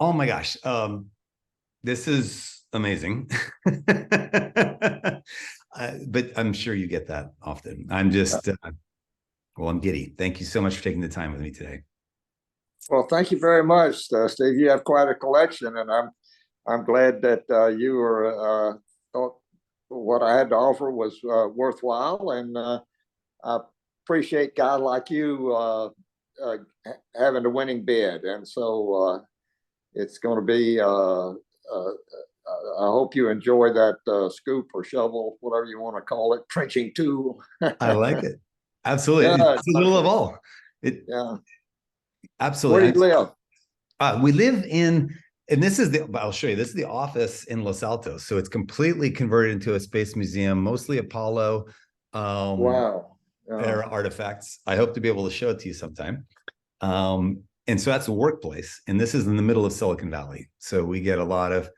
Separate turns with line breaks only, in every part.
Oh my gosh. This is amazing. But I'm sure you get that often. I'm just, well, I'm giddy. Thank you so much for taking the time with me today.
Well, thank you very much, Steve. You have quite a collection, and I'm glad that you were thought what I had to offer was worthwhile, and I appreciate a guy like you uh, having the winning bid, and so it's going to be. I hope you enjoy that scoop or shovel, whatever you want to call it, trenching tool.
I like it. Absolutely.
Yeah,
It's a little of all. It
yeah. Where do
absolutely.
you live?
We live in, and this is the, I'll show you, this is the office in Los Altos. So it's completely converted into a space museum, mostly Apollo
Wow.
era artifacts. I hope to be able to show it to you sometime. And so that's a workplace. And this is in the middle of Silicon Valley. So we get a lot of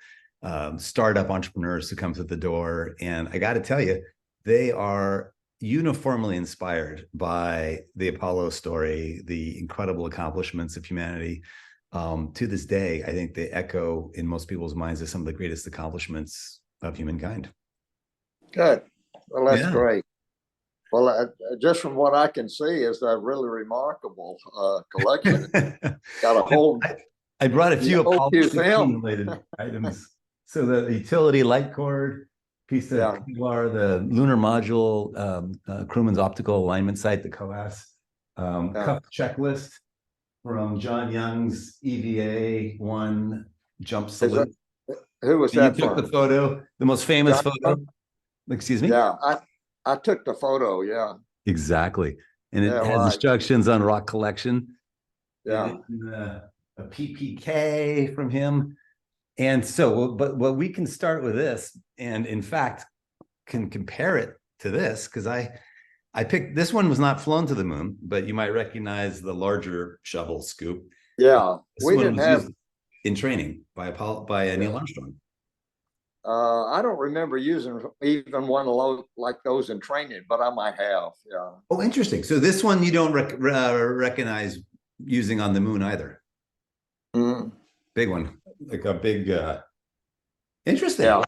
startup entrepreneurs who come to the door. And I got to tell you, they are uniformly inspired by the Apollo story, the incredible accomplishments of humanity. To this day, I think they echo in most people's minds as some of the greatest accomplishments of humankind.
Good. Well, that's
Yeah.
great. Well, just from what I can see, is a really remarkable collection. Got a whole,
I brought a few Apollo 16
film.
related items. So the utility light cord, piece of Kevlar, the lunar module, crewman's optical alignment site, the COAS, cup checklist from John Young's EVA-1 jump salute.
Who was that?
You took the photo, the most famous photo. Excuse me?
Yeah, I took the photo, yeah.
Exactly. And it has instructions on rock collection.
Yeah.
A PPK from him. And so, but we can start with this, and in fact, can compare it to this, because I picked, this one was not flown to the moon, but you might recognize the larger shovel scoop.
Yeah.
This we didn't have in training by Neil Armstrong.
I don't remember using even one like those in training, but I might have. Yeah.
Oh, interesting. So this one you don't recognize using on the moon either. Big one, like a big. Interesting. Yeah.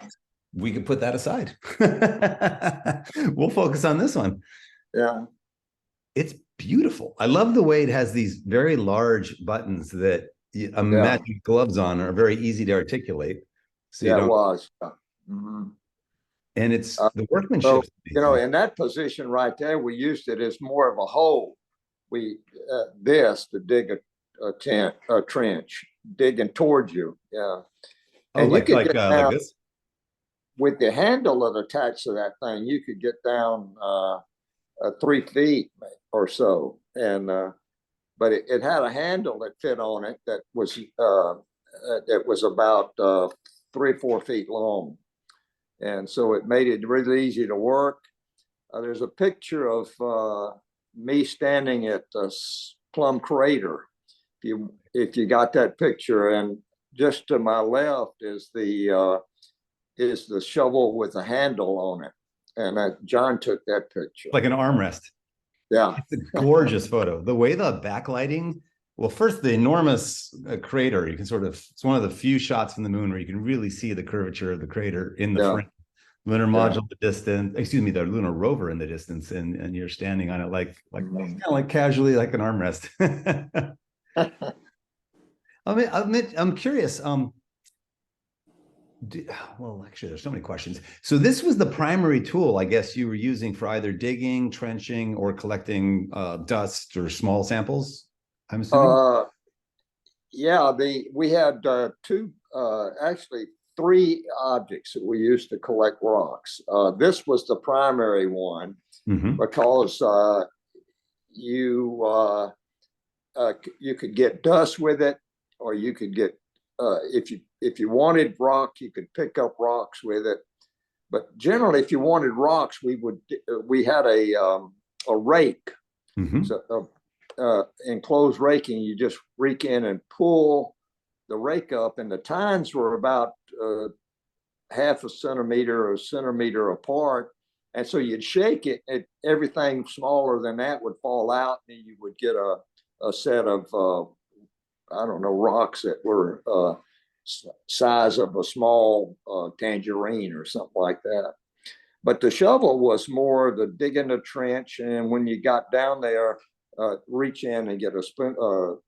We could put that aside. We'll focus on this one.
Yeah.
It's beautiful. I love the way it has these very large buttons that imagine gloves on are very easy to articulate. So
it was. Mm-hmm.
And it's the workmanship.
So, in that position right there, we used it as more of a hole. We this to dig a trench, digging towards you. Yeah.
And you could get down, like this?
With the handle that attached to that thing, you could get down 3 feet or so. And but it had a handle that fit on it that was about 3 or 4 feet long. And so it made it really easy to work. There's a picture of me standing at the Plum crater. If you got that picture, and just to my left is the shovel with a handle on it, and John took that picture,
like an armrest.
Yeah,
it's a gorgeous photo. The way the backlighting. Well, first, the enormous crater, you can it's one of the few shots from the moon where you can really see the curvature of the crater in the front. Lunar module in the distance, excuse me, the lunar rover in the distance, and you're standing on it like kind of like casually, like an armrest. I'm curious. Well, actually, there's so many questions. So this was the primary tool, I guess, you were using for either digging, trenching, or collecting dust or small samples, I'm assuming?
Yeah, we had actually 3 objects that we used to collect rocks. This was the primary one because you could get dust with it, or you could get if you wanted rock, you could pick up rocks with it. But generally, if you wanted rocks, we had a rake, so enclosed raking. You just reach in and pull the rake up, and the tines were about half a centimeter or a centimeter apart, and so you'd shake it, and everything smaller than that would fall out, and you would get a set of I don't know, rocks that were size of a small tangerine or something like that. But the shovel was more the digging the trench, and when you got down there, reach in and get a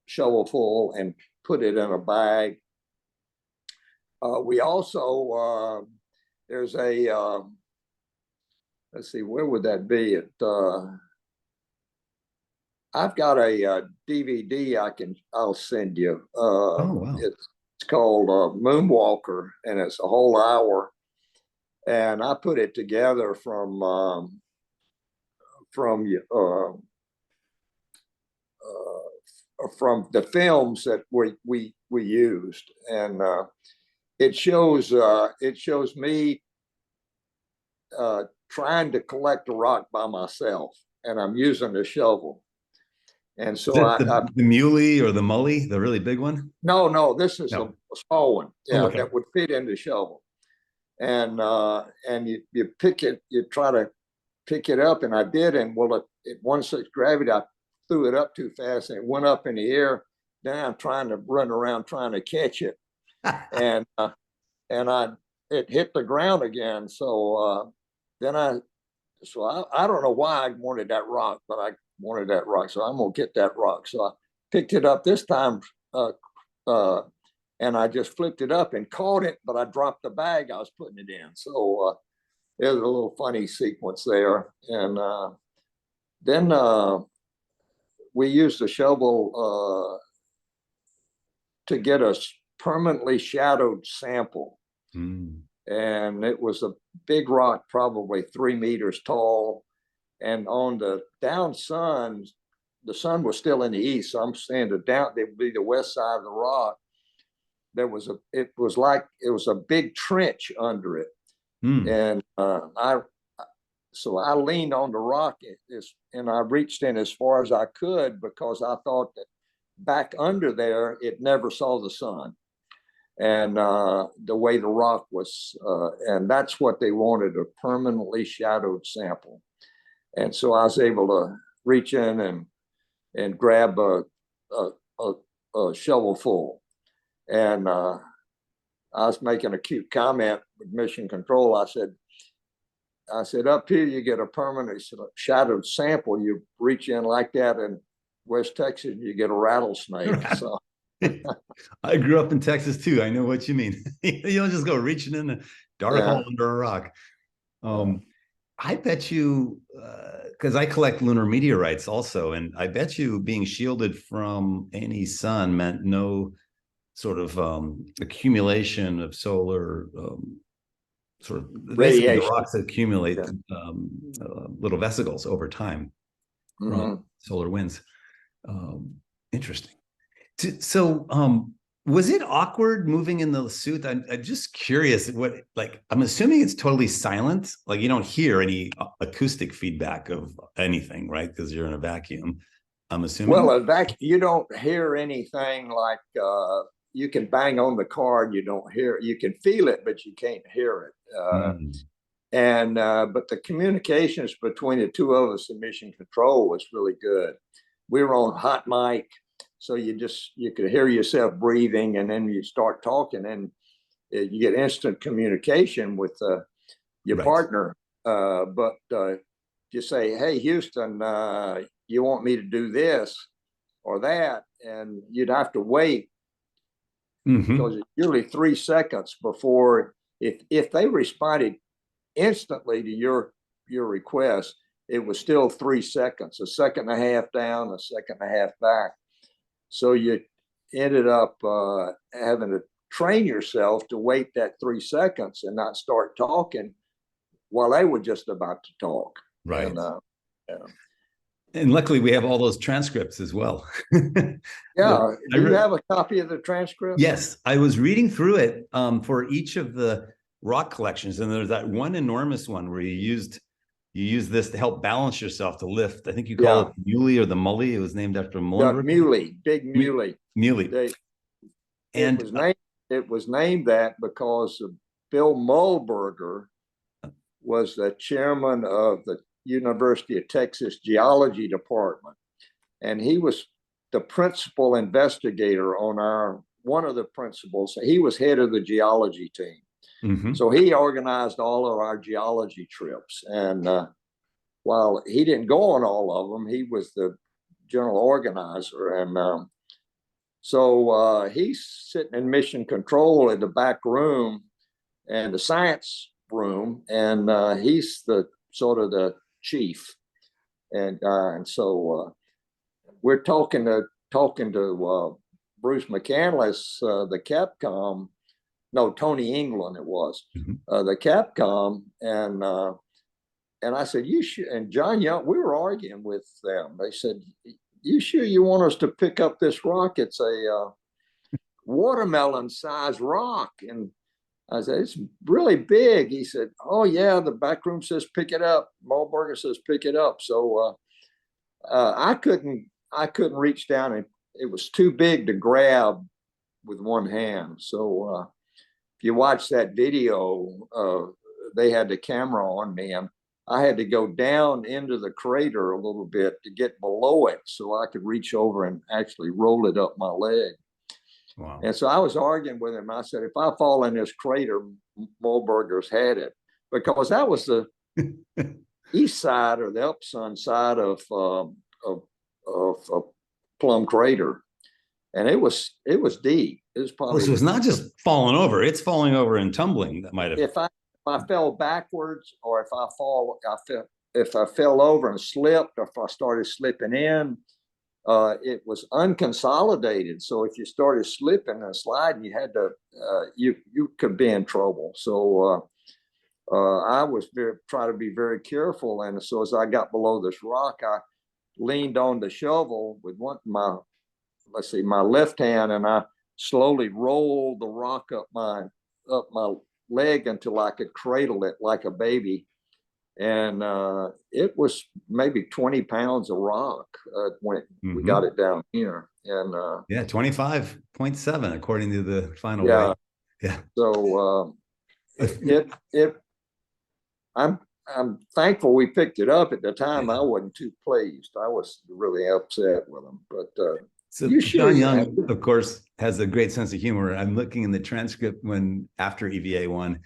shovel full and put it in a bag. We also there's a let's see, where would that be? I've got a DVD I'll send you.
Oh, wow.
It's called Moonwalker, and it's a whole hour. And I put it together from the films that we used, and it shows me trying to collect a rock by myself, and I'm using a shovel. And so
the muley or the mully, the really big one?
No, this is a small one. Yeah,
okay.
That would fit in the shovel. And you pick it, you try to pick it up, and I did, and well, at 1/6 gravity, I threw it up too fast, and it went up in the air. Then I'm trying to run around trying to catch it, and it hit the ground again. So I don't know why I wanted that rock, but I wanted that rock, so I'm gonna get that rock. So I picked it up this time, and I just flipped it up and caught it, but I dropped the bag I was putting it in. So it was a little funny sequence there. And then we used the shovel to get a permanently shadowed sample.
Mm.
And it was a big rock, probably 3 meters tall. And on the down sun, the sun was still in the east. So I'm saying it would be the west side of the rock. It was a big trench under it. And so I leaned on the rock and I reached in as far as I could, because I thought that back under there, it never saw the sun. And the way the rock was, and that's what they wanted, a permanently shadowed sample. And so I was able to reach in and grab a shovel full. And I was making a cute comment with Mission Control. I said, up here you get a permanent shadowed sample. You reach in like that in West Texas, you get a rattlesnake. So
I grew up in Texas too. I know what you mean. You don't just go reaching in the dark hole under a rock. I bet you, because I collect lunar meteorites also, and I bet you being shielded from any sun meant no sort of accumulation of solar sort of radiation. The rocks accumulate little vesicles over time from solar winds. Interesting. So was it awkward moving in the suit? I'm just curious I'm assuming it's totally silent. Like you don't hear any acoustic feedback of anything, right? Because you're in a vacuum, I'm assuming.
Well, you don't hear anything like you can bang on the car and you don't hear it. You can feel it, but you can't hear it. But the communications between the two of us in Mission Control was really good. We were on hot mic, so you could hear yourself breathing, and then you start talking, and you get instant communication with your partner. But you say, "Hey, Houston, you want me to do this or that?" And you'd have to wait, because it's usually 3 seconds before, if they responded instantly to your request, it was still 3 seconds, a second and a half down, a second and a half back. So you ended up having to train yourself to wait that 3 seconds and not start talking while they were just about to talk.
Right. And luckily we have all those transcripts as well.
Yeah. Do you have a copy of the transcript?
Yes. I was reading through it for each of the rock collections. And there's that one enormous one where you use this to help balance yourself to lift. I think you call it the Muley or the Mully. It was named after a Muley.
Muley, Big Muley.
Muley.
It was named that because Bill Mulberger was the chairman of the University of Texas Geology Department. And he was the principal investigator on one of the principals. He was head of the geology team.
Mm-hmm.
So he organized all of our geology trips. And while he didn't go on all of them, he was the general organizer. And so he's sitting in mission control in the back room and the science room, and he's the sort of the chief. And so we're talking to Bruce McCandless, the CAPCOM. No, Tony England it was, the CAPCOM, and I said, you should. And John Young, we were arguing with them. They said, you sure you want us to pick up this rock? It's a watermelon-sized rock. And I said, it's really big. He said, oh yeah, the back room says pick it up. Mulberger says pick it up. So I couldn't reach down, and it was too big to grab with one hand. So if you watch that video, they had the camera on me, and I had to go down into the crater a little bit to get below it so I could reach over and actually roll it up my leg.
Wow.
And so I was arguing with him. I said, if I fall in this crater, Mulberger's had it, because that was the east side or the Upsun side of Plum Crater, and it was deep. It was probably.
So it's not just falling over; it's falling over and tumbling. That might have.
If I fell backwards, or if I fell over and slipped, or if I started slipping in, it was unconsolidated. So if you started slipping and sliding, you had to you could be in trouble. So I was trying to be very careful. And so as I got below this rock, I leaned on the shovel with my left hand, and I slowly rolled the rock up my leg until I could cradle it like a baby. And it was maybe 20 pounds of rock when we got it down here. And
25.7 according to the final
weight.
Yeah.
So I'm thankful we picked it up. At the time, I wasn't too pleased. I was really upset with them. But
so John Young, of course, has a great sense of humor. I'm looking in the transcript when after EVA 1,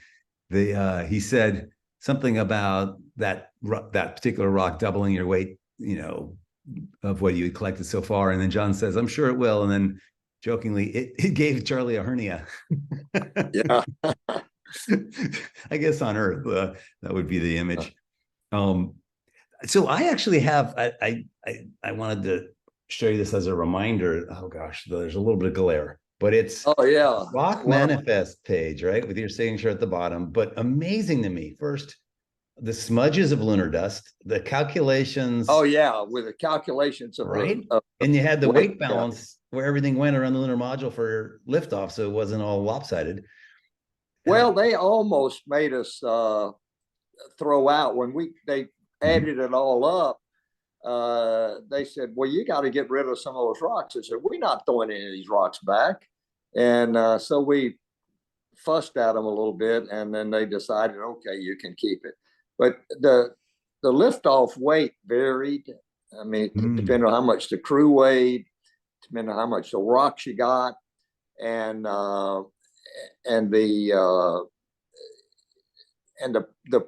he said something about that particular rock doubling your weight, of what you had collected so far. And then John says, I'm sure it will. And then jokingly, it gave Charlie a hernia.
Yeah.
I guess on Earth, that would be the image. So I actually have, I wanted to show you this as a reminder. Oh gosh, there's a little bit of glare, but it's Rock Manifest page, right? With your signature at the bottom. But amazing to me, first, the smudges of lunar dust, the calculations.
Oh yeah, with the calculations of
right. And you had the weight balance where everything went around the lunar module for liftoff, so it wasn't all lopsided.
Well, they almost made us throw out when they added it all up. They said, well, you got to get rid of some of those rocks. I said, we're not throwing any of these rocks back. And so we fussed at them a little bit, and then they decided, okay, you can keep it. But the liftoff weight varied. I mean, depending on how much the crew weighed, depending on how much the rocks you got, and the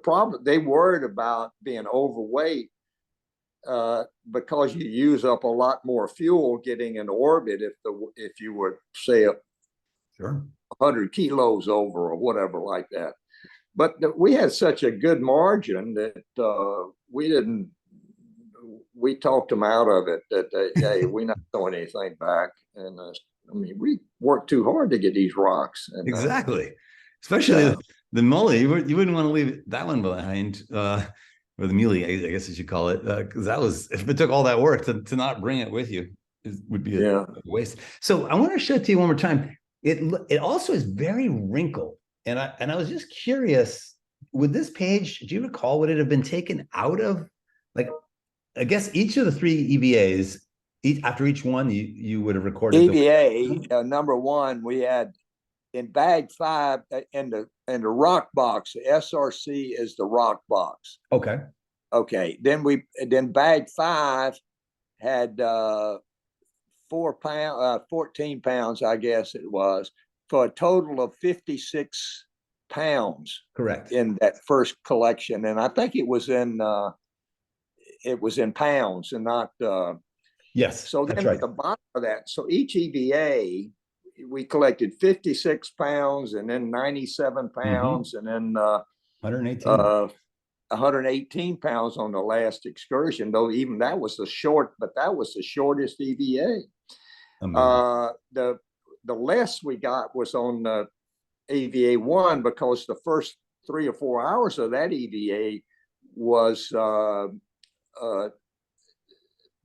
problem, they worried about being overweight because you use up a lot more fuel getting in orbit if you were, say, 100 kilos over or whatever like that. But we had such a good margin that we talked them out of it, that hey, we're not throwing anything back. And I mean, we worked too hard to get these rocks. And,
exactly. Especially the Muley, you wouldn't want to leave that one behind, or the Muley, I guess you should call it, because that was, if it took all that work to not bring it with you, it would be a waste. So I want to show it to you one more time. It also is very wrinkled, and I was just curious, with this page, do you recall would it have been taken out of? Like, I guess each of the 3 EVAs, after each one, you would have recorded
EVA number 1. We had in bag 5 in the rock box. The SRC is the rock box. Okay. Then bag 5 had 14 pounds, I guess it was, for a total of 56 pounds.
Correct.
In that first collection. And I think it was in pounds and not,
yes.
So then at the bottom of that, so each EVA, we collected 56 pounds and then 97 pounds and then 118 pounds on the last excursion, though even that was the shortest EVA. The less we got was on the EVA 1, because the first 3 or 4 hours of that EVA was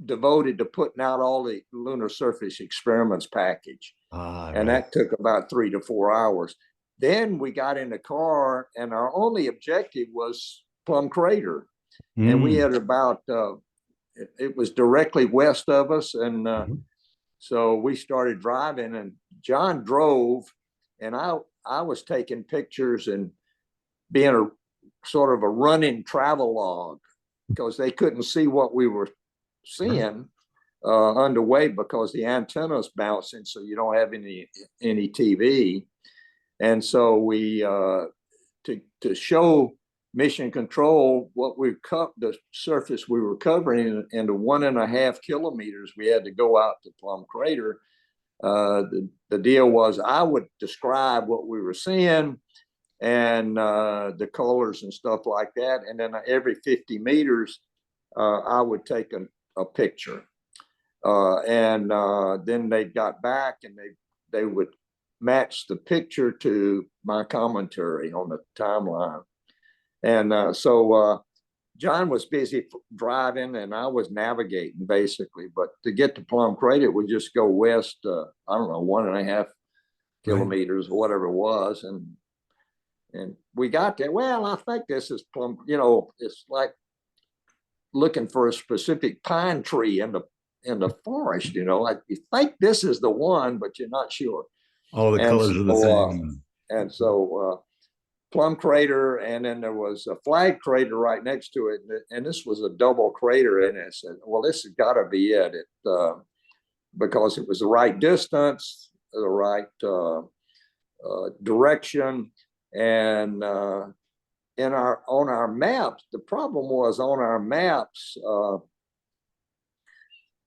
devoted to putting out all the lunar surface experiments package. And that took about 3 to 4 hours. Then we got in the car, and our only objective was Plum Crater. And we had about, it was directly west of us. And so we started driving, and John drove, and I was taking pictures and being a sort of a running travel log, because they couldn't see what we were seeing underway, because the antenna's bouncing, so you don't have any TV. And so we to show mission control what we cut, the surface we were covering into 1.5 kilometers, we had to go out to Plum Crater. The deal was I would describe what we were seeing and the colors and stuff like that, and then every 50 meters I would take a picture, and then they got back and they would match the picture to my commentary on the timeline. And so John was busy driving and I was navigating basically, but to get to Plum Crater, we just go west, I don't know, 1.5 kilometers or whatever it was. And we got there. Well, I think this is Plum, it's like looking for a specific pine tree in the forest, like you think this is the one, but you're not sure.
All the colors are the same.
And so Plum Crater, and then there was a flag crater right next to it, and this was a double crater, and I said, well, this has got to be it, because it was the right distance, the right direction, and on our maps, the problem was on our maps,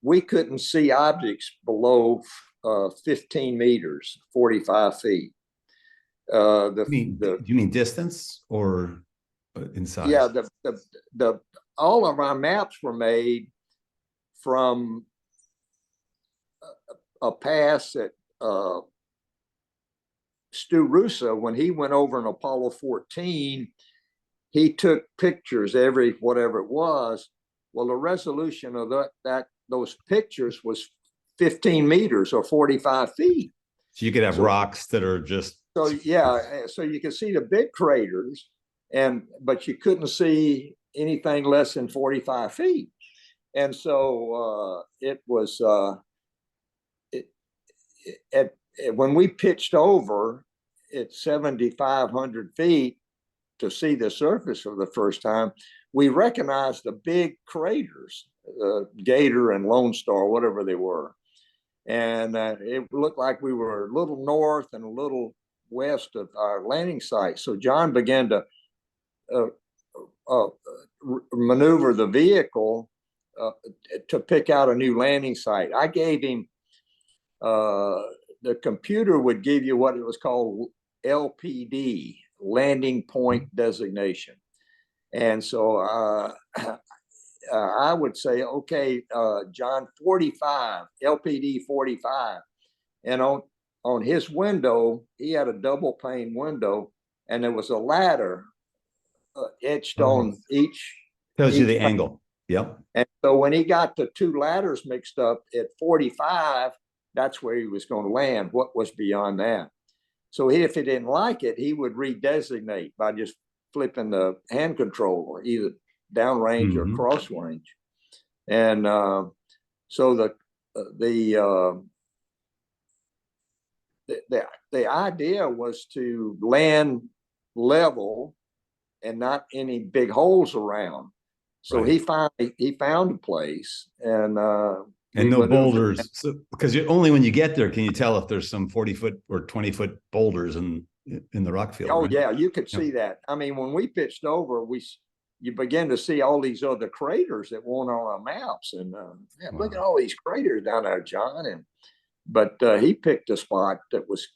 we couldn't see objects below 15 meters, 45 feet.
Do you mean distance or in size?
Yeah, all of our maps were made from a pass at Stu Russo. When he went over in Apollo 14, he took pictures every whatever it was. Well, the resolution of those pictures was 15 meters or 45 feet.
So you could have rocks that are just.
So yeah, so you could see the big craters, but you couldn't see anything less than 45 feet. And so it was when we pitched over at 7,500 feet to see the surface for the first time, we recognized the big craters, Gator and Lone Star, whatever they were. And it looked like we were a little north and a little west of our landing site. So John began to maneuver the vehicle to pick out a new landing site. I gave him, the computer would give you what it was called LPD, landing point designation. And so I would say, okay, John, 45, LPD 45. And on his window, he had a double pane window, and there was a ladder etched on each.
Tells you the angle. Yep.
And so when he got the two ladders mixed up at 45, that's where he was going to land. What was beyond that? So if he didn't like it, he would redesignate by just flipping the hand control, either downrange or cross range. And so the idea was to land level and not any big holes around. So he found a place, and
And no boulders, so, because only when you get there can you tell if there's some 40-foot or 20-foot boulders in the rock field.
Oh,
right?
yeah, you could see that. I mean, when we pitched over, you begin to see all these other craters that weren't on our maps. And man, look at all these craters down there, John. But he picked a spot that was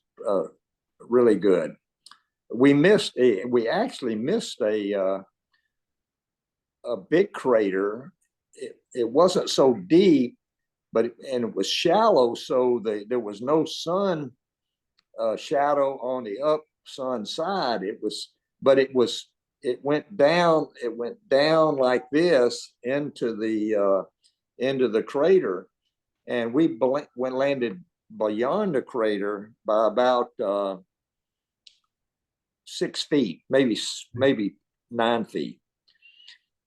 really good. We actually missed a big crater. It wasn't so deep, and it was shallow, so there was no sun shadow on the up sun side. It went down like this into the crater, and we landed beyond the crater by about 6 feet, maybe 9 feet.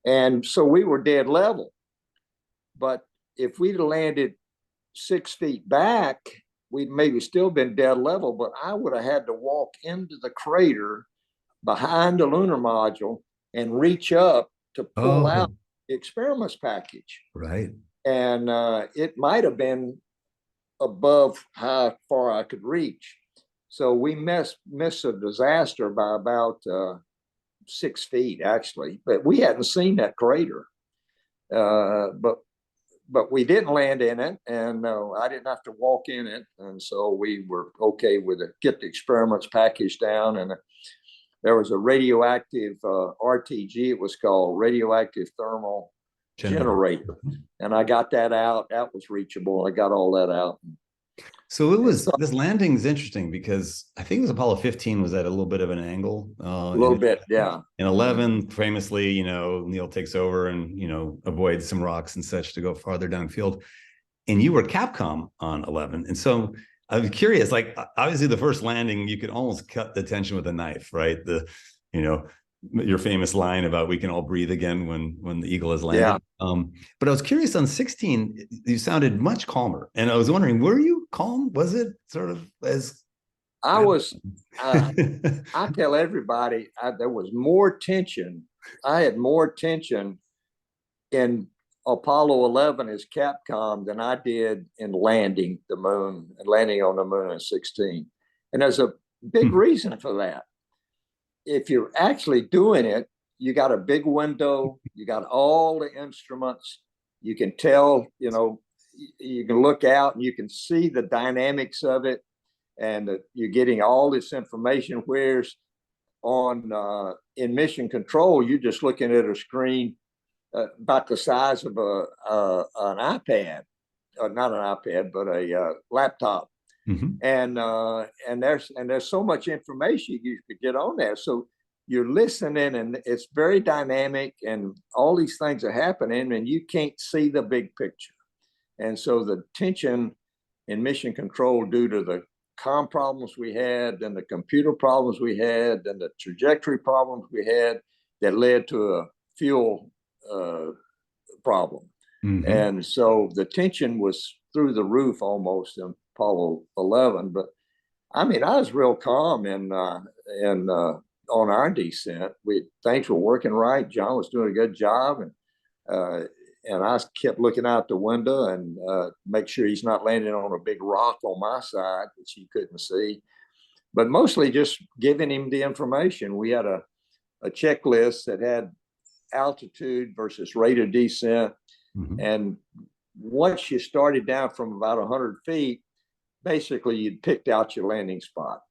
And so we were dead level. But if we'd landed 6 feet back, we'd maybe still been dead level, but I would have had to walk into the crater behind the lunar module and reach up to pull out the experiments package.
Right.
And it might have been above how far I could reach. So we missed a disaster by about 6 feet, actually, but we hadn't seen that crater. But we didn't land in it, and I didn't have to walk in it, and so we were okay with it. Get the experiments package down, and there was a radioactive RTG, it was called radioactive thermal generator, and I got that out. That was reachable. I got all that out.
So this landing is interesting because I think it was Apollo 15 was at a little bit of an angle.
A little bit, yeah.
In 11, famously, Neil takes over and, avoids some rocks and such to go farther downfield. And you were CAPCOM on 11. And so I'm curious, like, obviously the first landing, you could almost cut the tension with a knife, right? Your famous line about we can all breathe again when the eagle has landed. Yeah. But I was curious on 16, you sounded much calmer. And I was wondering, were you calm? Was it sort of as...
I was, I tell everybody there was more tension. I had more tension in Apollo 11 as CAPCOM than I did in landing on the moon in 16. And there's a big reason for that. If you're actually doing it, you got a big window, you got all the instruments, you can tell, you can look out and you can see the dynamics of it, and you're getting all this information. Whereas in mission control, you're just looking at a screen about the size of an iPad, not an iPad, but a laptop. Mm-hmm. And there's so much information you could get on there. So you're listening, and it's very dynamic, and all these things are happening, and you can't see the big picture. And so the tension in mission control, due to the comm problems we had, and the computer problems we had, and the trajectory problems we had, that led to a fuel problem. Mm-hmm. And so the tension was through the roof almost in Apollo 11. But I mean, I was real calm on our descent. Things were working right. John was doing a good job, and I kept looking out the window and make sure he's not landing on a big rock on my side, which he couldn't see. But mostly just giving him the information. We had a checklist that had altitude versus rate of descent. Mm-hmm. And once you started down from about 100 feet, basically you'd picked out your landing spot.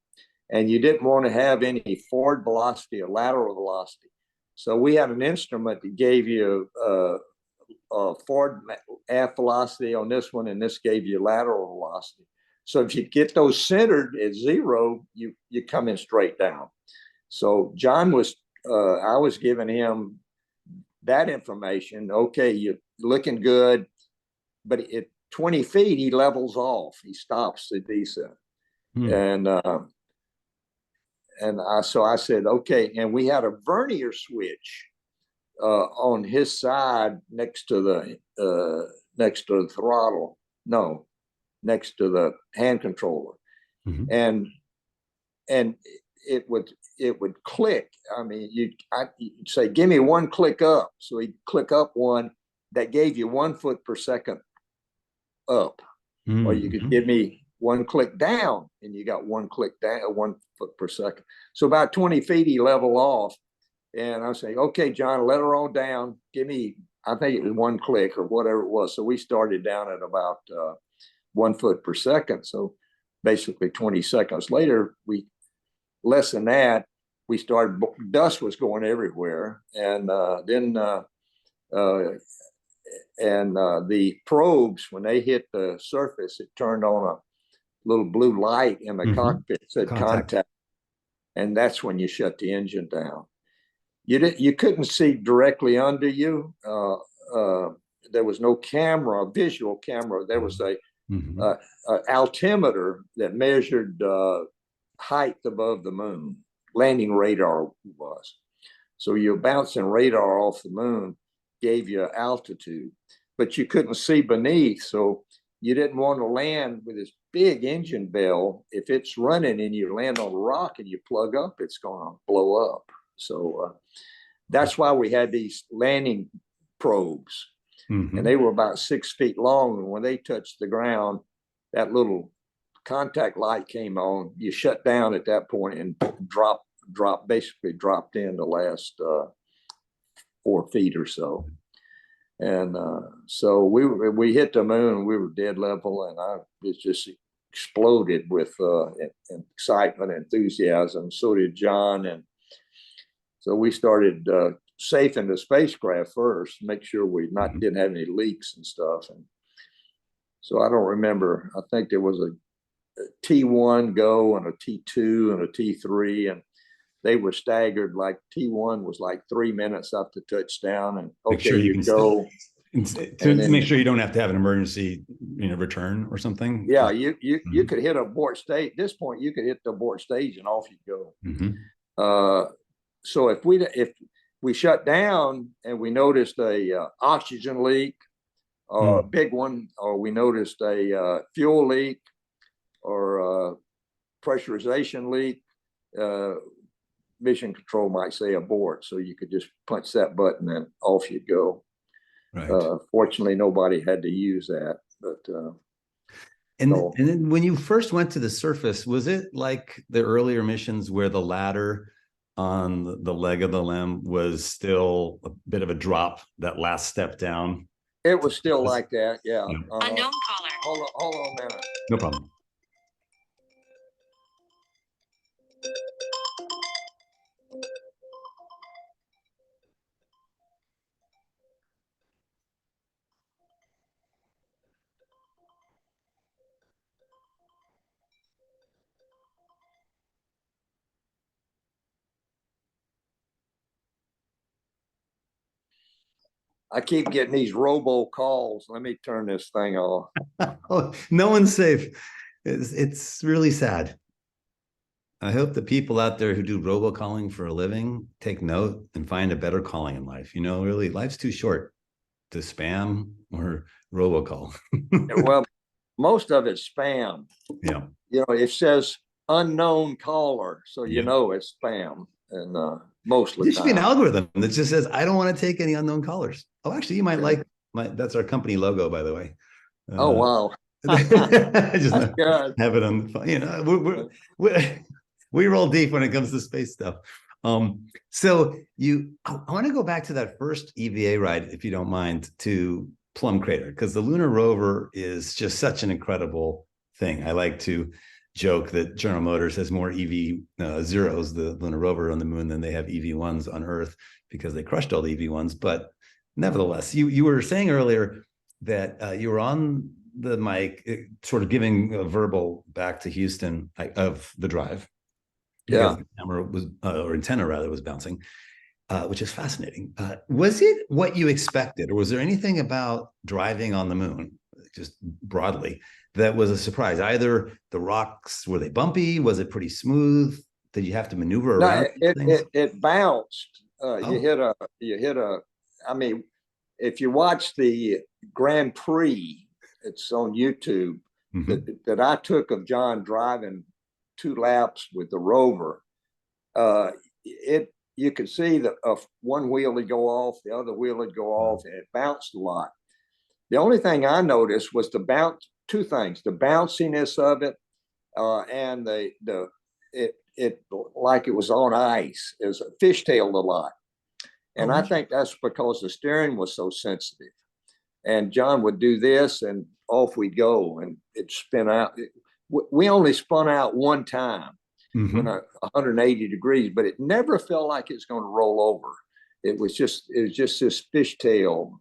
And you didn't want to have any forward velocity or lateral velocity. So we had an instrument that gave you forward aft velocity on this one, and this gave you lateral velocity. So if you get those centered at 0, you come in straight down. So John I was giving him that information. Okay, you're looking good, but at 20 feet, he levels off. He stops the descent. So I said, okay. And we had a vernier switch on his side next to the throttle. No, next to the hand controller. Mm-hmm. And it would click. I mean, you'd say, give me one click up. So he'd click up one that gave you 1 foot per second up, or you could
Mhm.
give me 1 click down, and you got 1 click down, 1 foot per second. So about 20 feet, he leveled off. And I say, okay, John, let her all down. Give me, I think it was 1 click or whatever it was. So we started down at about 1 foot per second. So basically 20 seconds later, less than that, we started, dust was going everywhere. And the probes, when they hit the surface, it turned on a little blue light in the cockpit, said contact. And that's when you shut the engine down. You couldn't see directly under you. There was no camera, visual camera. There was a altimeter that measured height above the moon. Landing radar was. So you're bouncing radar off the moon, gave you altitude, but you couldn't see beneath. So you didn't want to land with this big engine bell. If it's running and you land on a rock and you plug up, it's going to blow up. So that's why we had these landing probes, and they were about 6 feet long. And when they touched the ground, that little contact light came on. You shut down at that point and basically dropped in the last 4 feet or so. And so we hit the moon. We were dead level, and it just exploded with excitement, enthusiasm. So did John, and so we started safing the spacecraft first, make sure we didn't have any leaks and stuff. And so I don't remember. I think there was a T1 go and a T2 and a T3, and they were staggered. Like T1 was like 3 minutes up to touchdown, and okay, sure you go.
To make sure you don't have to have an emergency, return or something.
Yeah, you could hit abort stage. At this point, you could hit the abort stage and off you go. So if we shut down and we noticed a oxygen leak, or a big one, or we noticed a fuel leak or a pressurization leak, mission control might say abort. So you could just punch that button and off you go. Right. Fortunately, nobody had to use that. But
and then when you first went to the surface, was it like the earlier missions where the ladder on the leg of the LEM was still a bit of a drop, that last step down?
It was still like that, yeah.
Unknown caller.
Hold on a minute.
No problem.
I keep getting these robo calls. Let me turn this thing off.
Oh, no one's safe. It's really sad. I hope the people out there who do robocalling for a living take note and find a better calling in life. Really, life's too short to spam or robocall.
Well, most of it's spam.
Yeah.
It says unknown caller, so it's spam. And mostly
there should be an algorithm that just says, I don't want to take any unknown callers. Oh, actually, you might like that's our company logo, by the way.
Oh, wow.
Just have it on the phone. We roll deep when it comes to space stuff. So I want to go back to that first EVA ride, if you don't mind, to Plum Crater, because the Lunar Rover is just such an incredible thing. I like to joke that General Motors has more EV zeros, the Lunar Rover, on the moon than they have EV1s on Earth, because they crushed all the EV1s. But nevertheless, you were saying earlier that you were on the mic, sort of giving a verbal back to Houston of the drive.
Yeah,
the camera was, or antenna rather, was bouncing, which is fascinating. Was it what you expected, or was there anything about driving on the moon, just broadly, that was a surprise? Either the rocks, were they bumpy? Was it pretty smooth? Did you have to maneuver around?
It bounced. You hit a. I mean, if you watch the Grand Prix, it's on YouTube, that I took of John driving 2 laps with the Rover. You could see that one wheel would go off, the other wheel would go off, and it bounced a lot. The only thing I noticed was the bounce. Two things: the bounciness of it, and it like it was on ice. It was fishtailed a lot, and I think that's because the steering was so sensitive. And John would do this, and off we'd go, and it'd spin out. We only spun out one time when 180 degrees, but it never felt like it's going to roll over. It was just this fishtail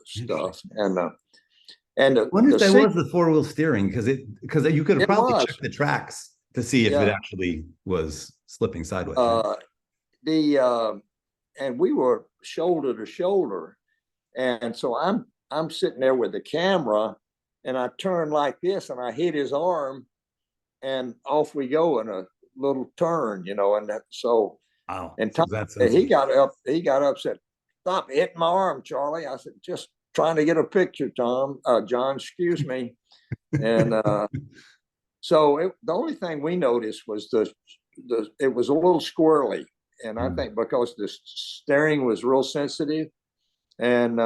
stuff, and
I wonder if that was the four-wheel steering, because you could have probably checked the tracks to see if it actually was slipping sideways.
And we were shoulder to shoulder, and so I'm sitting there with the camera, and I turn like this, and I hit his arm, and off we go in a little turn, you know, and so.
Wow.
And Tom, he got upset. Stop hitting my arm, Charlie. I said, just trying to get a picture, Tom. John, excuse me. And so the only thing we noticed was it was a little squirrely. And I think because the steering was real sensitive, and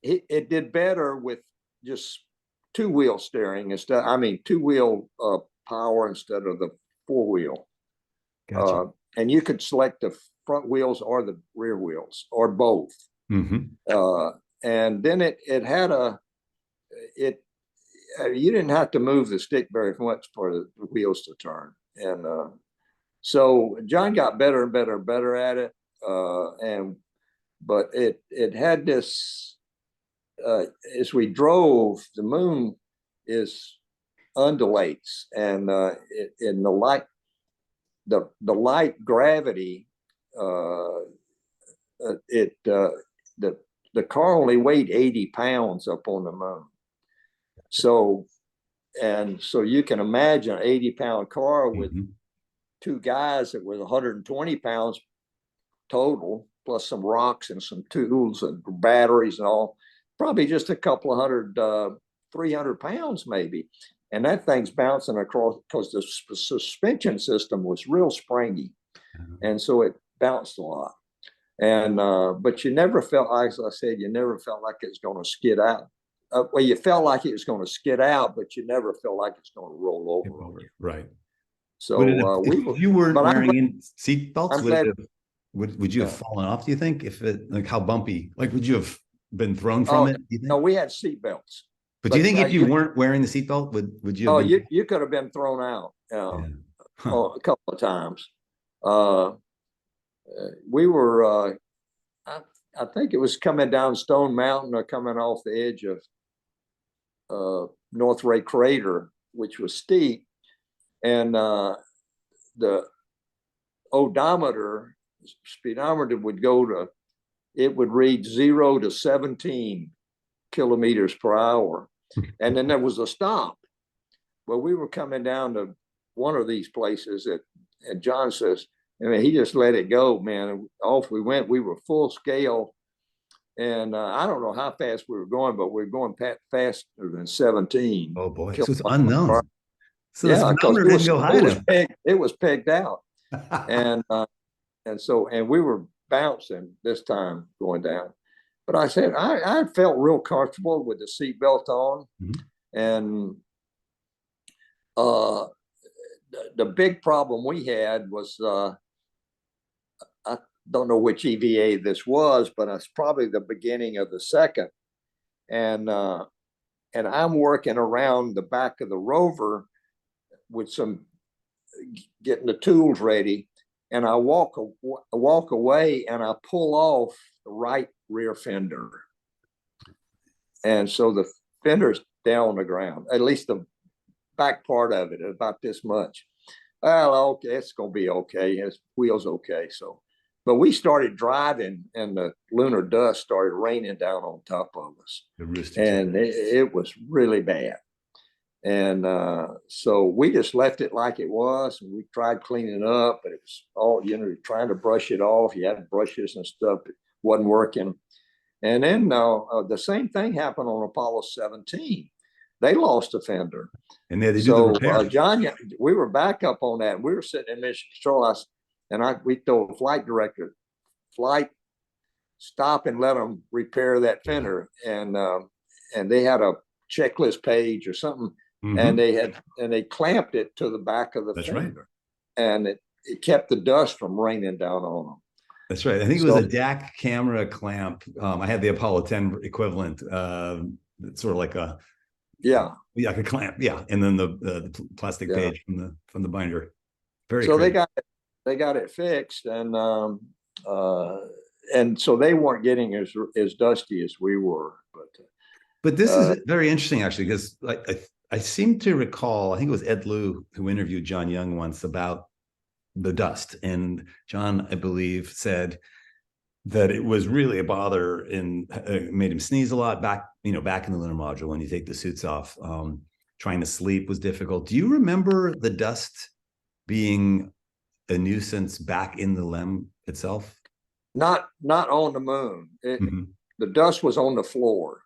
it did better with just two-wheel steering instead. I mean, two-wheel power instead of the four-wheel.
Gotcha.
And you could select the front wheels or the rear wheels or both. And then it had you didn't have to move the stick very much for the wheels to turn. And so John got better and better and better at it. But it had this, as we drove, the moon undulates, and in the light, the light gravity, the car only weighed 80 pounds up on the moon. So you can imagine an 80-pound car with two guys that was 120 pounds total, plus some rocks and some tools and batteries and all, probably just a couple of 300 pounds maybe. And that thing's bouncing across because the suspension system was real springy. And so it bounced a lot. And, but you never felt, as I said, you never felt like it was going to skid out. Well, you felt like it was going to skid out, but you never felt like it's going to roll over.
Right.
So
if you weren't wearing seat belts, would you have fallen off, do you think? If it, like, how bumpy, like, would you have been thrown from it?
No, we had seat belts.
But do you think if you weren't wearing the seatbelt, would you?
You could have been thrown out a couple of times. We were, I think it was coming down Stone Mountain or coming off the edge of North Ray Crater, which was steep, and the odometer, speedometer would read 0 to 17 kilometers per hour. And then there was a stop. Well, we were coming down to one of these places and John says, I mean, he just let it go, man. And off we went. We were full scale. And I don't know how fast we were going, but we were going faster than 17.
Oh, boy. So it's unknown. So
yeah, because it was pegged out. and we were bouncing this time going down. But I said, I felt real comfortable with the seatbelt on. And the big problem we had was, I don't know which EVA this was, but it's probably the beginning of the second. And I'm working around the back of the Rover with getting the tools ready. And I walk away and I pull off the right rear fender. And so the fender's down on the ground, at least the back part of it, about this much. Well, okay, it's going to be okay. His wheel's okay. So, but we started driving and the lunar dust started raining down on top of us. And it was really bad. And so we just left it like it was. And we tried cleaning it up, but it was all, trying to brush it off. You had brushes and stuff. It wasn't working. And then the same thing happened on Apollo 17. They lost a fender.
And they had to do the repair.
John, we were back up on that. We were sitting in mission control. We told the flight director, stop and let them repair that fender. and they had a checklist page or something, and they clamped it to the back of the fender, and it kept the dust from raining down on them.
That's right. I think it was a DAC camera clamp. I had the Apollo 10 equivalent, sort of like a like a clamp, and then the plastic page from the binder. Very
so creative. they got it fixed, and so they weren't getting as dusty as we were.
But this is very interesting, actually, because I seem to recall, I think it was Ed Lieu who interviewed John Young once about the dust, and John, I believe, said that it was really a bother and made him sneeze a lot back in the lunar module when you take the suits off. Trying to sleep was difficult. Do you remember the dust being a nuisance back in the LEM itself?
Not on the moon. The dust was on the floor.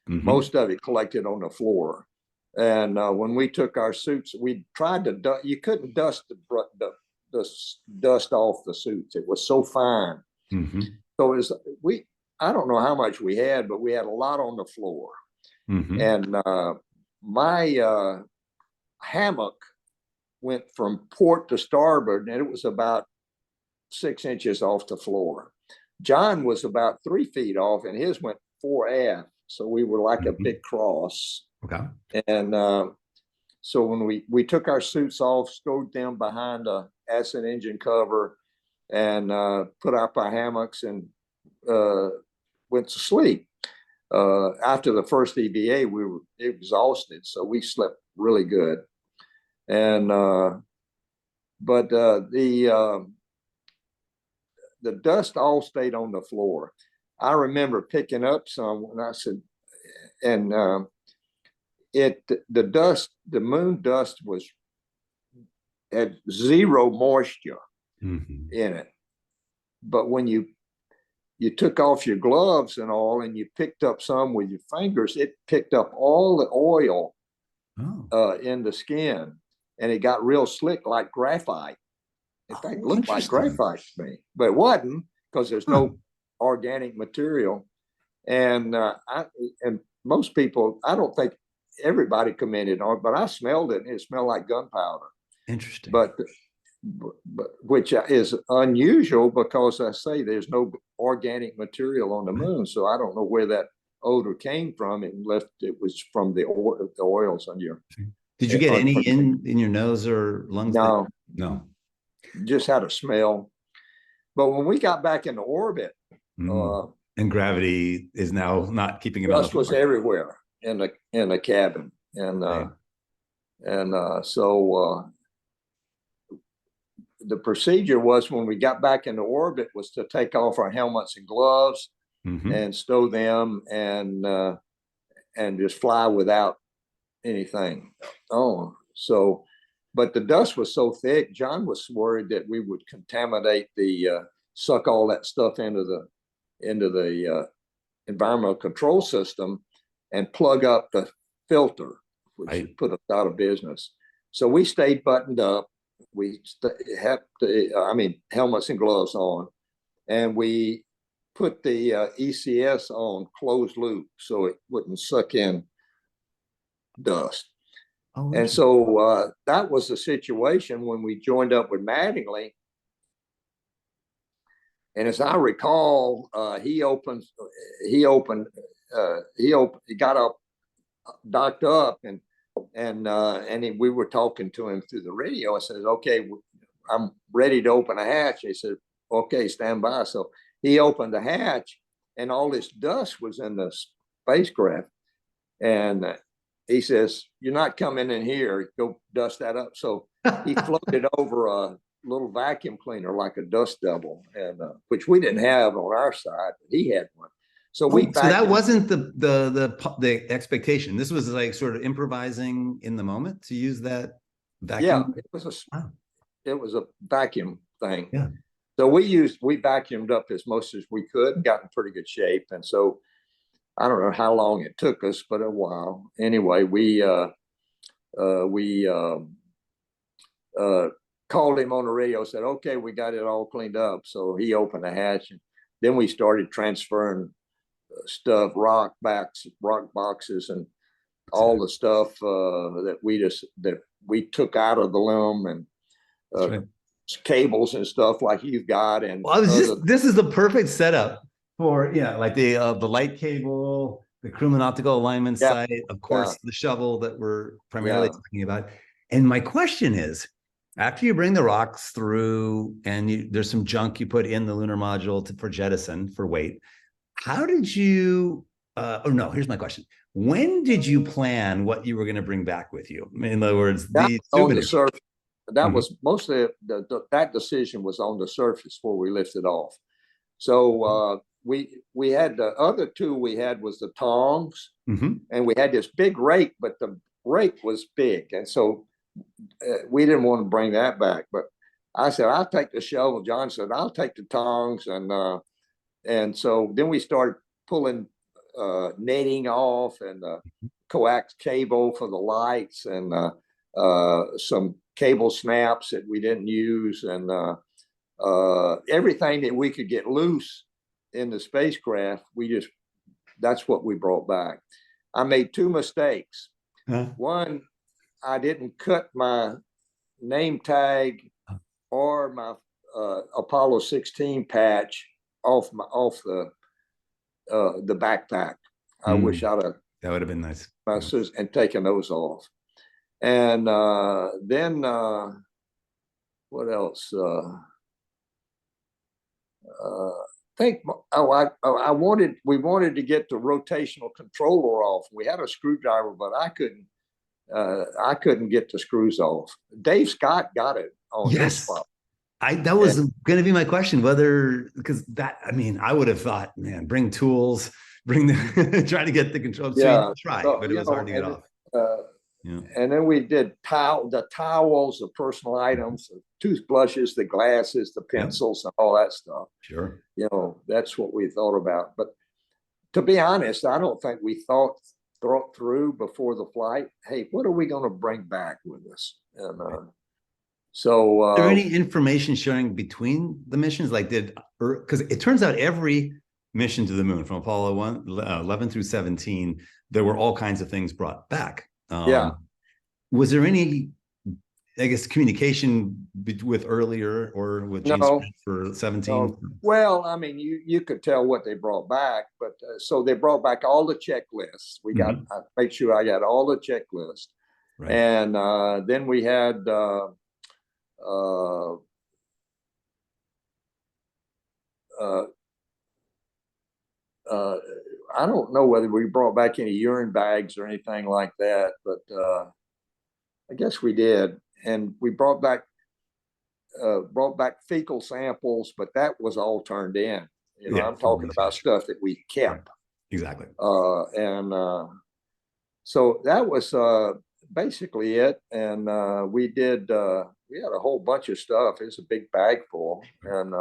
Most of it collected on the floor. And when we took our suits, we tried to you couldn't dust the dust off the suits. It was so fine. So it was, I don't know how much we had, but we had a lot on the floor. And my hammock went from port to starboard, and it was about 6 inches off the floor. John was about 3 feet off, and his went 4 aft. So we were like a big cross. And so when we took our suits off, stowed them behind a acid engine cover, and put up our hammocks and went to sleep. After the first EVA, we were exhausted, so we slept really good. And but the dust all stayed on the floor. I remember picking up some, and I said, and the moon dust had zero moisture in it. But when you took off your gloves and all, and you picked up some with your fingers, it picked up all the oil in the skin, and it got real slick like graphite. In fact, it looked like graphite to me, but it wasn't, because there's no organic material. And most people, I don't think everybody commented on it, but I smelled it, and it smelled like gunpowder.
Interesting.
But which is unusual, because I say there's no organic material on the moon, so I don't know where that odor came from, unless it was from the oils on your.
Did you get any in your nose or lungs?
No. Just had a smell. But when we got back into orbit,
and gravity is now not keeping it.
Dust was everywhere in the cabin, and so the procedure was, when we got back into orbit, was to take off our helmets and gloves and stow them, and just fly without anything on. So, but the dust was so thick, John was worried that we would contaminate suck all that stuff into the environmental control system and plug up the filter, which put us out of business. So we stayed buttoned up. We had helmets and gloves on, and we put the ECS on closed loop so it wouldn't suck in dust. And so that was the situation when we joined up with Mattingly. And as I recall, he got up, docked up, and we were talking to him through the radio. I said, "Okay, I'm ready to open a hatch." He said, "Okay, stand by." So he opened the hatch, and all this dust was in the spacecraft. And he says, "You're not coming in here. Go dust that up." So he floated over a little vacuum cleaner, like a dust devil, and which we didn't have on our side, but he had one. So so
that wasn't the expectation. This was like sort of improvising in the moment to use that vacuum.
Yeah, it was a vacuum thing.
Yeah.
So we vacuumed up as much as we could, got in pretty good shape. And so I don't know how long it took us, but a while. Anyway, we called him on the radio, said, "Okay, we got it all cleaned up." So he opened the hatch, and then we started transferring stuff, rock boxes, and all the stuff that we took out of the loom, and
Right.
cables and stuff like you've got. And
well, this is the perfect setup for like the light cable, the crewman optical alignment
yeah,
site, of course,
yeah,
the shovel that we're primarily
yeah.
talking about. And my question is, after you bring the rocks through and there's some junk you put in the lunar module for jettison for weight, how did you oh no, here's my question. When did you plan what you were going to bring back with you? In other words,
That
the
on the
souvenirs.
surface. That
Mhm.
was mostly that decision was on the surface before we lifted off. So we had the other two we had was the tongs,
Mhm.
and we had this big rake, but the rake was big, and so we didn't want to bring that back. But I said, I'll take the shovel. John said, I'll take the tongs, and so then we started pulling netting off, and coax cable for the lights, and some cable snaps that we didn't use, and everything that we could get loose in the spacecraft. That's what we brought back. I made two mistakes.
Huh?
One, I didn't cut my name tag or my Apollo 16 patch off the backpack. I wish I'd have
That would have been nice.
and taken those off. And then what else? Think we wanted to get the rotational controller off. We had a screwdriver, but I couldn't get the screws off. Dave Scott got it on his spot.
That was going to be my question, whether, because I would have thought, man, bring tools, try to get the control. So you did try, but it was hard to get off.
And then we did the towels, the personal items, the toothbrushes, the glasses, the pencils, and all that stuff.
Sure.
That's what we thought about. But to be honest, I don't think we thought through before the flight, hey, what are we going to bring back with us? And so
is there any information sharing between the missions? Like because it turns out every mission to the moon from Apollo 11 through 17, there were all kinds of things brought back. Was there any, I guess, communication with earlier or with James for 17?
No. Well, I mean, you could tell what they brought back, but so they brought back all the checklists. I made sure I got all the checklists. Right. And then we had I don't know whether we brought back any urine bags or anything like that, but I guess we did. And we brought back fecal samples, but that was all turned in. I'm talking about stuff that we kept.
Right. Exactly.
So that was basically it. And we had a whole bunch of stuff. It was a big bag full. And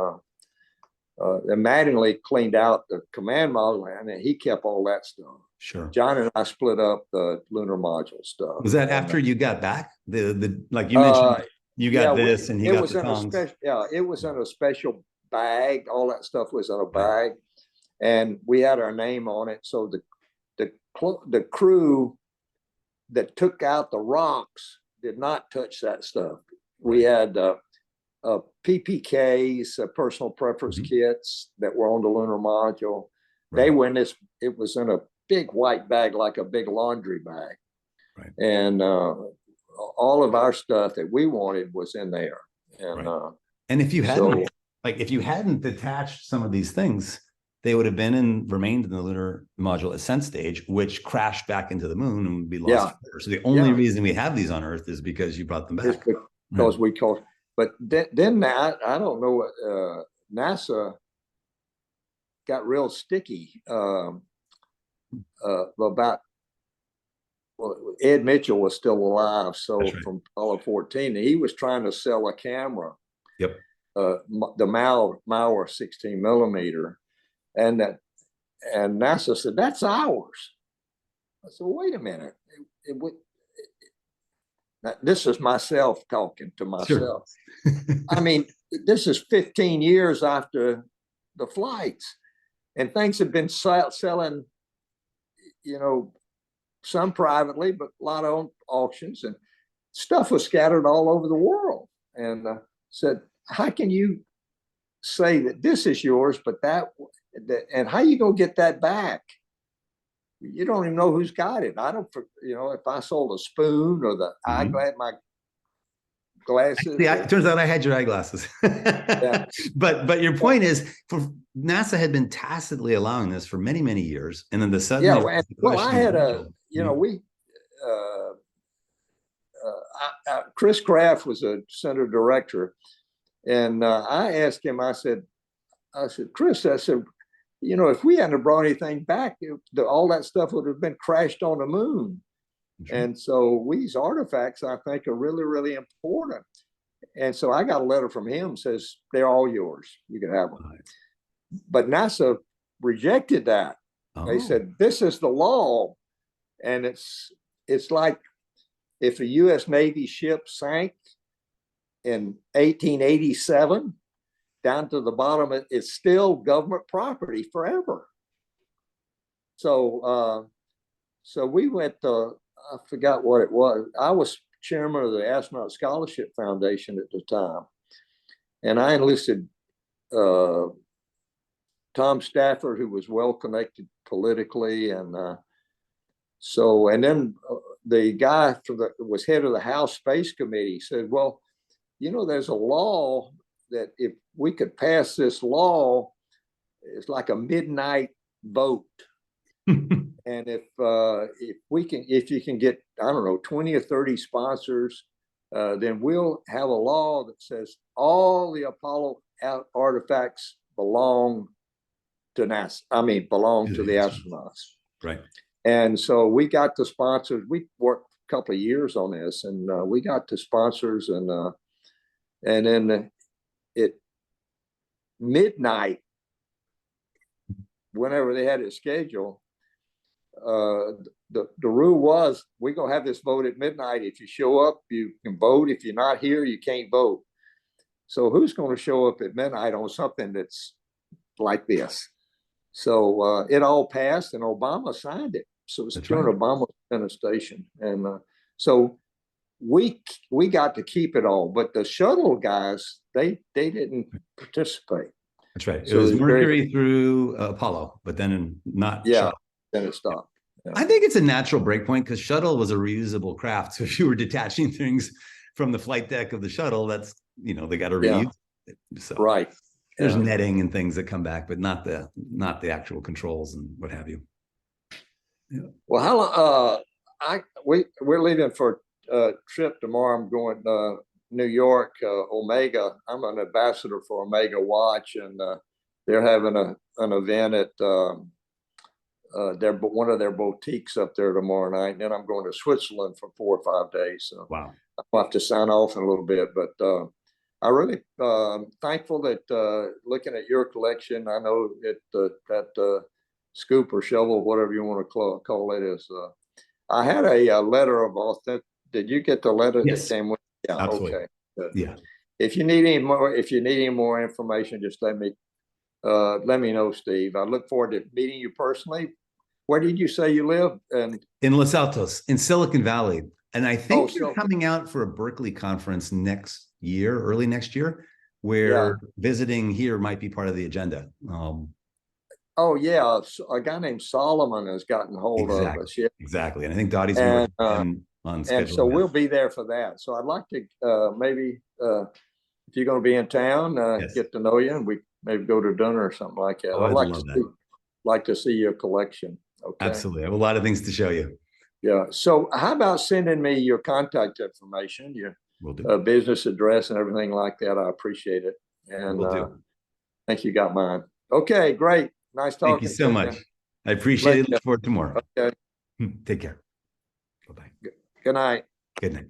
Mattingly cleaned out the command module, and he kept all that stuff.
Sure.
John and I split up the lunar module stuff.
Was that after you got back? Like you mentioned, you got this, and he got the tongs.
It was in a special bag. All that stuff was in a bag, and we had our name on it. So the crew that took out the rocks did not touch that stuff. We had PPKs, personal preference kits that were on the lunar module. Right. They were in this. It was in a big white bag, like a big laundry bag, right. And all of our stuff that we wanted was in there. And
and if you hadn't, if you hadn't detached some of these things, they would have remained in the lunar module ascent stage, which crashed back into the moon and would be lost. So the only reason we have these on Earth is because you brought them back.
Because we called. But then I don't know what NASA got real sticky about. Well, Ed Mitchell was still alive, so from Apollo 14, he was trying to sell a camera.
Yep.
The Mauer 16 millimeter, and NASA said that's ours. I said, well, wait a minute. This is myself talking to myself. Sure. I mean, this is 15 years after the flights. and things have been selling, you know, some privately, but a lot on auctions, and stuff was scattered all over the world. And said, how can you say that this is yours, but that and how you gonna get that back? You don't even know who's got it. I don't, you know, if I sold a spoon or the eyeglass, my glasses.
Yeah, it turns out I had your eyeglasses.
Yeah.
But your point is, for NASA had been tacitly allowing this for many, many years, and then
Yeah, well, I had a, you know, we Chris Kraft was a center director, and I asked him. I said, Chris, I said, you know, if we hadn't brought anything back, all that stuff would have been crashed on the moon. Sure. And so these artifacts, I think, are really, really important. And so I got a letter from him, says they're all yours. You can have them. Right. But NASA rejected that. Oh. They said, this is the law. And it's like if a U.S. Navy ship sank in 1887, down to the bottom, it's still government property forever. So, so we went to, I forgot what it was. I was chairman of the Astronaut Scholarship Foundation at the time. And I enlisted Tom Stafford, who was well connected politically. And and then the guy was head of the House Space Committee said, well, you know, there's a law that if we could pass this law, it's like a midnight vote. And if you can get, I don't know, 20 or 30 sponsors, then we'll have a law that says all the Apollo artifacts belong to NASA. I mean, belong to the astronauts. Right. And so we got the sponsors. We worked a couple of years on this, and we got the sponsors, and then at midnight, whenever they had it scheduled, the rule was, we're gonna have this vote at midnight. If you show up, you can vote. If you're not here, you can't vote. So who's going to show up at midnight on something that's like this? So it all passed, and Obama signed it. So it's during Obama's administration, and so we got to keep it all. But the shuttle guys, they didn't participate.
That's right. So it was Mercury through Apollo, but then not shuttle.
Then it stopped. Yeah.
I think it's a natural breakpoint because shuttle was a reusable craft. So if you were detaching things from the flight deck of the shuttle, that's, you know, they got to reuse it. So
right.
There's netting and things that come back, but not the actual controls and what have you. Yeah.
Well, how long? We're leaving for a trip tomorrow. I'm going to New York, Omega. I'm an ambassador for Omega Watch, and they're having an event at one of their boutiques up there tomorrow night. And then I'm going to Switzerland for 4 or 5 days. So
wow.
I'll have to sign off in a little bit, but I really thankful that looking at your collection, I know that scoop or shovel, whatever you want to call it, is. I had a letter of authentic. Did you get the letter that came with? Yeah.
Absolutely.
Okay. Good.
Yeah.
If you need any more information, just let me know, Steve. I look forward to meeting you personally. Where did you say you live?
In Los Altos, in Silicon Valley. And I think you're coming out for a Berkeley conference next year, early next year, where visiting here might be part of the agenda.
Oh yeah, a guy named Solomon has gotten hold of us. Yeah,
exactly. And I think Dottie's working on schedule.
And so we'll be there for that. So I'd like to maybe if you're going to be in town, get to know you, and we maybe go to dinner or something like that. I'd like to see your collection. Okay.
Absolutely. I have a lot of things to show you.
Yeah. So how about sending me your contact information, your business address and everything like that? I appreciate it. And I think you got mine. Okay, great. Nice talking.
Thank you so much. I appreciate it. Look forward to tomorrow.
Okay.
Take care. Bye-bye.
Good night.
Good night.